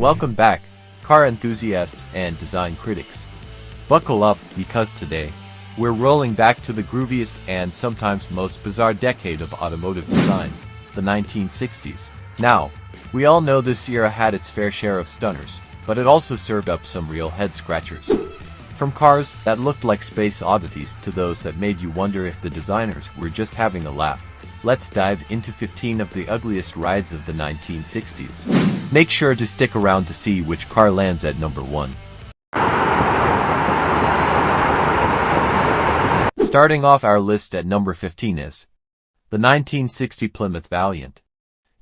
Welcome back, car enthusiasts and design critics. Buckle up, because today, we're rolling back to the grooviest and sometimes most bizarre decade of automotive design, the 1960s. Now, we all know this era had its fair share of stunners, but it also served up some real head-scratchers. From cars that looked like space oddities to those that made you wonder if the designers were just having a laugh. Let's dive into 15 of the ugliest rides of the 1960s. Make sure to stick around to see which car lands at number 1. Starting off our list at number 15 is the 1960 Plymouth Valiant.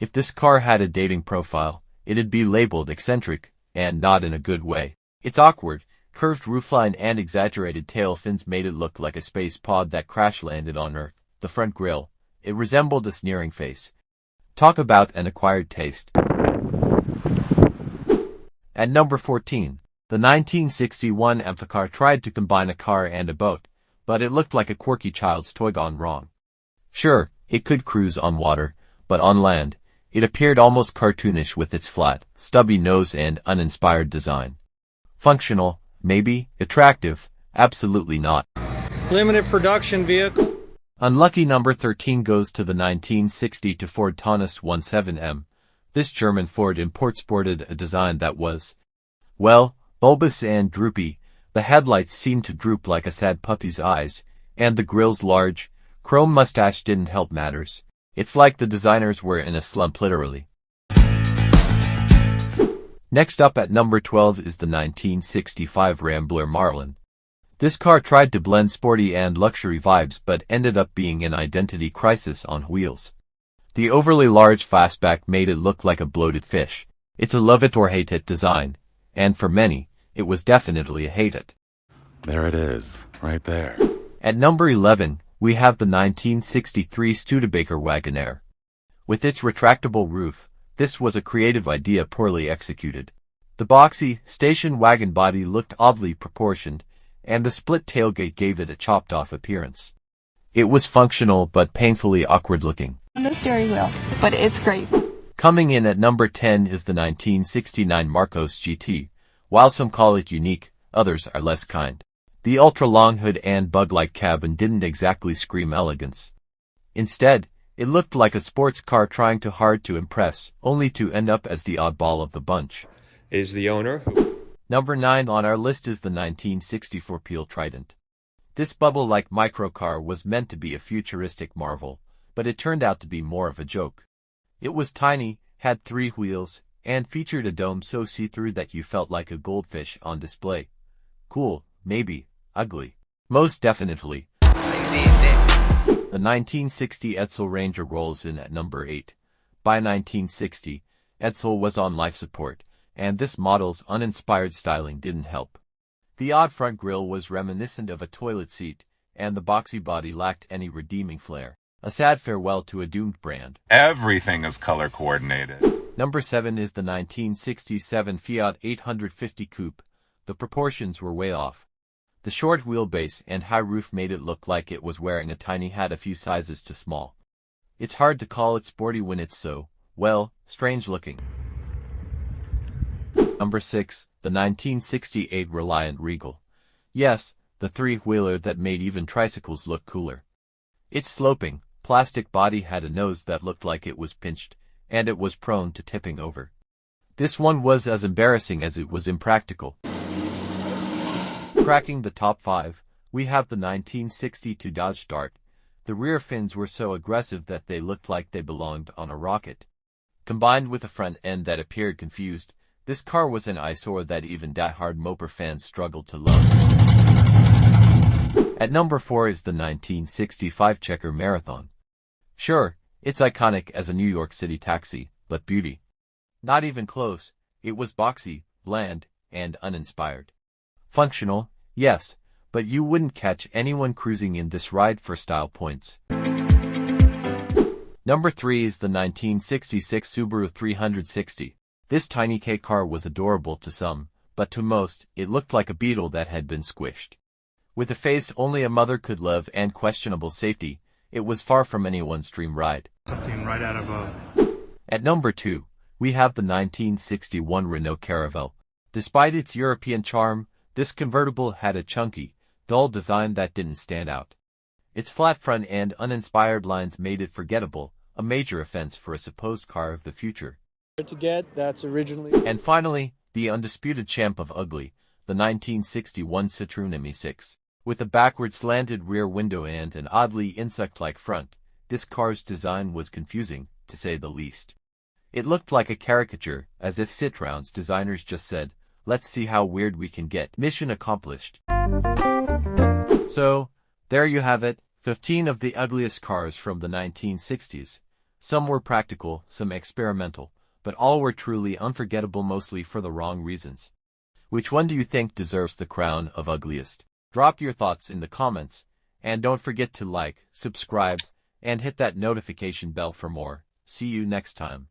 If this car had a dating profile, it'd be labeled eccentric, and not in a good way. Its awkward, curved roofline and exaggerated tail fins made it look like a space pod that crash-landed on Earth. The front grille, it resembled a sneering face. Talk about an acquired taste. At number 14, the 1961 Amphicar tried to combine a car and a boat, but it looked like a quirky child's toy gone wrong. Sure, it could cruise on water, but on land, it appeared almost cartoonish with its flat, stubby nose and uninspired design. Functional, maybe. Attractive, absolutely not. Limited production vehicle. Unlucky number 13 goes to the 1960 Ford Taunus 17M. This German Ford import sported a design that was, well, bulbous and droopy. The headlights seemed to droop like a sad puppy's eyes, and the grille's large, chrome mustache didn't help matters. It's like the designers were in a slump, literally. Next up at number 12 is the 1965 Rambler Marlin. This car tried to blend sporty and luxury vibes but ended up being an identity crisis on wheels. The overly large fastback made it look like a bloated fish. It's a love it or hate it design, and for many, it was definitely a hate it. There it is, right there. At number 11, we have the 1963 Studebaker Wagonaire. With its retractable roof, this was a creative idea poorly executed. The boxy, station wagon body looked oddly proportioned, and the split tailgate gave it a chopped-off appearance. It was functional but painfully awkward-looking. No steering wheel, but it's great. Coming in at number 10 is the 1969 Marcos GT. While some call it unique, others are less kind. The ultra-long hood and bug-like cabin didn't exactly scream elegance. Instead, it looked like a sports car trying too hard to impress, only to end up as the oddball of the bunch. Is the owner who? Number 9 on our list is the 1964 Peel Trident. This bubble-like microcar was meant to be a futuristic marvel, but it turned out to be more of a joke. It was tiny, had 3 wheels, and featured a dome so see-through that you felt like a goldfish on display. Cool, maybe. Ugly. Most definitely. The 1960 Edsel Ranger rolls in at number 8. By 1960, Edsel was on life support, and this model's uninspired styling didn't help. The odd front grille was reminiscent of a toilet seat, and the boxy body lacked any redeeming flair. A sad farewell to a doomed brand. Everything is color coordinated. Number 7 is the 1967 Fiat 850 Coupe. The proportions were way off. The short wheelbase and high roof made it look like it was wearing a tiny hat a few sizes too small. It's hard to call it sporty when it's so, well, strange looking. Number 6, the 1968 Reliant Regal. Yes, the three-wheeler that made even tricycles look cooler. Its sloping, plastic body had a nose that looked like it was pinched, and it was prone to tipping over. This one was as embarrassing as it was impractical. Cracking the top 5, we have the 1962 Dodge Dart. The rear fins were so aggressive that they looked like they belonged on a rocket. Combined with a front end that appeared confused, this car was an eyesore that even die-hard moper fans struggled to love. At number 4 is the 1965 Checker Marathon. Sure, it's iconic as a New York City taxi, but beauty? Not even close. It was boxy, bland, and uninspired. Functional, yes, but you wouldn't catch anyone cruising in this ride for style points. Number 3 is the 1966 Subaru 360. This tiny K car was adorable to some, but to most, it looked like a beetle that had been squished. With a face only a mother could love and questionable safety, it was far from anyone's dream ride. Something right out of a... At number 2, We have the 1961 Renault Caravelle. Despite its European charm, this convertible had a chunky, dull design that didn't stand out. Its flat front and uninspired lines made it forgettable, a major offense for a supposed car of the future. And finally, the undisputed champ of ugly, the 1961 Citroën ME6. With a backward slanted rear window and an oddly insect-like front, this car's design was confusing, to say the least. It looked like a caricature, as if Citroën's designers just said, "Let's see how weird we can get." Mission accomplished. So, there you have it, 15 of the ugliest cars from the 1960s. Some were practical, some experimental, but all were truly unforgettable, mostly for the wrong reasons. Which one do you think deserves the crown of ugliest? Drop your thoughts in the comments, and don't forget to like, subscribe, and hit that notification bell for more. See you next time.